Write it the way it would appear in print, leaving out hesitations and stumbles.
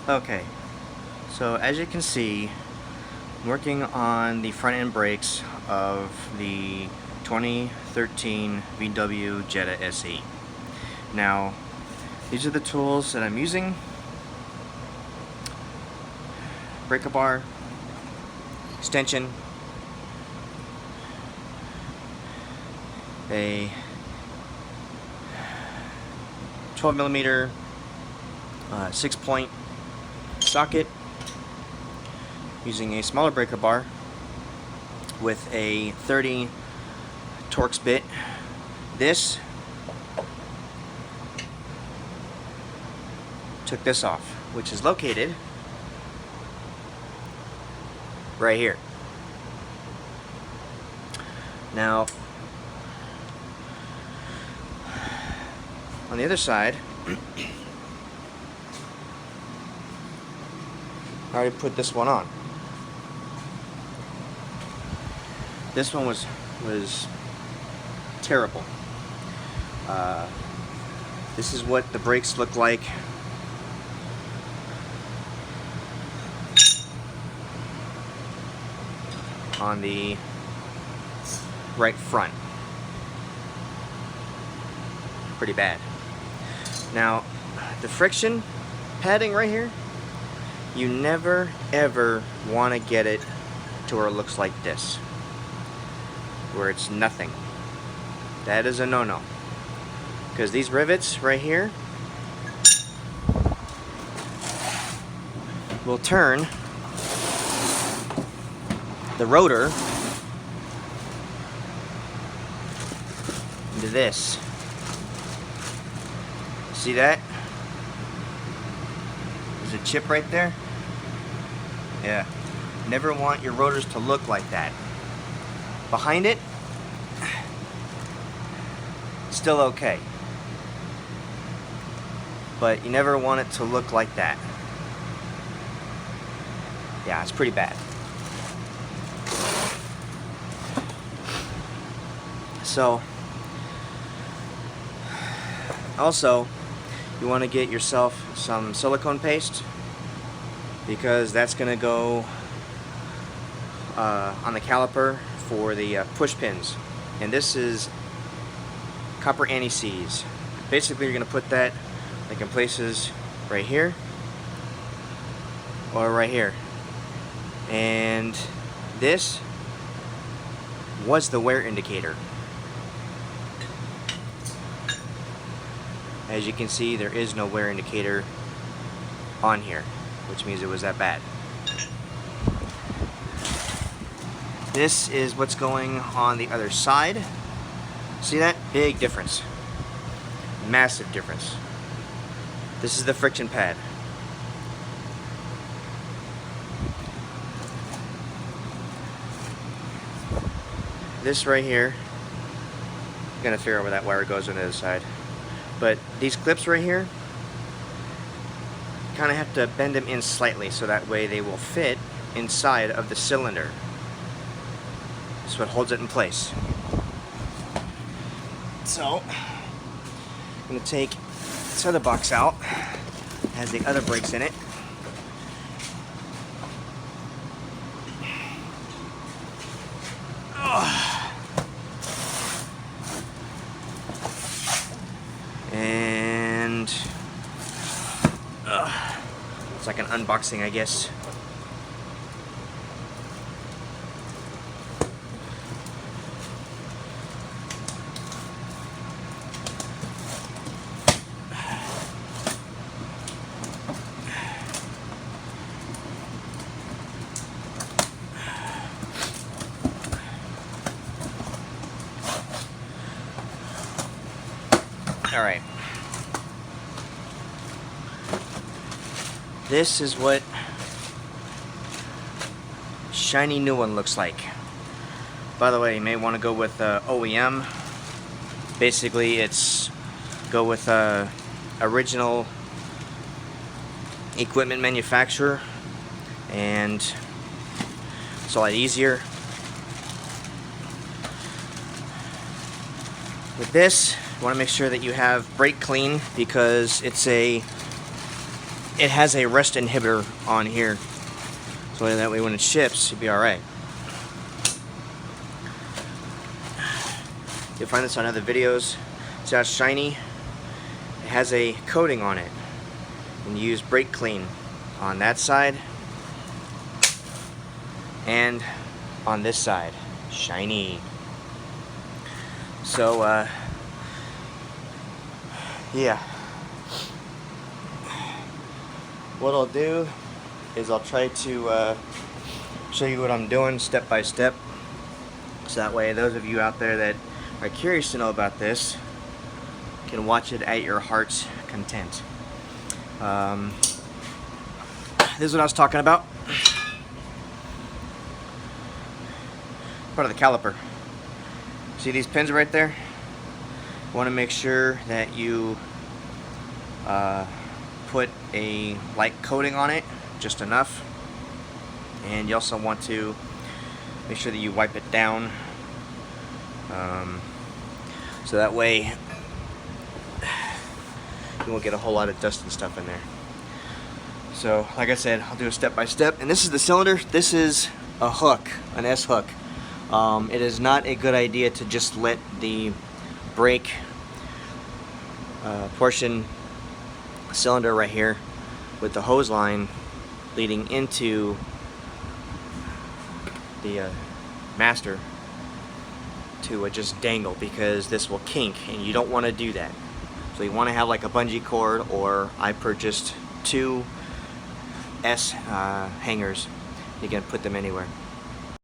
Okay, so as you can see, I'm working on the front end brakes of the 2013 VW Jetta SE. Now, these are the tools that I'm using. Breaker bar, extension, a 12mm 6-point socket, using a smaller breaker bar with a 30 Torx bit. This took this off, which is located right here. Now, on the other side, I already put this one on. This one was terrible. This is what the brakes look like on the right front. Pretty bad. Now, the friction padding right here, you never ever want to get it to where it looks like this, where it's nothing. That is a no-no, because these rivets right here will turn the rotor into this. See that? There's a chip right there. Yeah. Never want your rotors to look like that. Behind it, still okay. But you never want it to look like that. Yeah, it's pretty bad. So, also, you want to get yourself some silicone paste, because that's going to go on the caliper for the push pins. And this is copper anti-seize. Basically, you're going to put that like in places right here or right here. And this was the wear indicator. As you can see, there is no wear indicator on here, which means it was that bad. This is what's going on the other side. See that? Big difference. Massive difference. This is the friction pad. This right here, I'm gonna figure out where that wire goes on the other side. But these clips right here, kind of have to bend them in slightly so that way they will fit inside of the cylinder. That's what holds it in place. So, I'm going to take this other box out. It has the other brakes in it. And it's like an unboxing, I guess. Alright. This is what shiny new one looks like. By the way, you may want to go with OEM. Basically, it's go with original equipment manufacturer, and it's a lot easier. With this, you want to make sure that you have brake clean, because it's a it has a rust inhibitor on here, so that way when it ships, you'll be alright. You'll find this on other videos. See how it's shiny? It has a coating on it. And you use brake clean on that side and on this side. Shiny. So, yeah. What I'll do is I'll try to show you what I'm doing step by step. So that way those of you out there that are curious to know about this can watch it at your heart's content. This is what I was talking about. Part of the caliper. See these pins right there? You want to make sure that you put a light coating on it, just enough. And you also want to make sure that you wipe it down, so that way you won't get a whole lot of dust and stuff in there. So like I said, I'll do a step by step. And this is the cylinder. This is a hook, an S hook. It is not a good idea to just let the brake portion cylinder right here with the hose line leading into the master to just dangle, because this will kink and you don't want to do that. So you want to have like a bungee cord, or I purchased 2 S hangers. You can put them anywhere.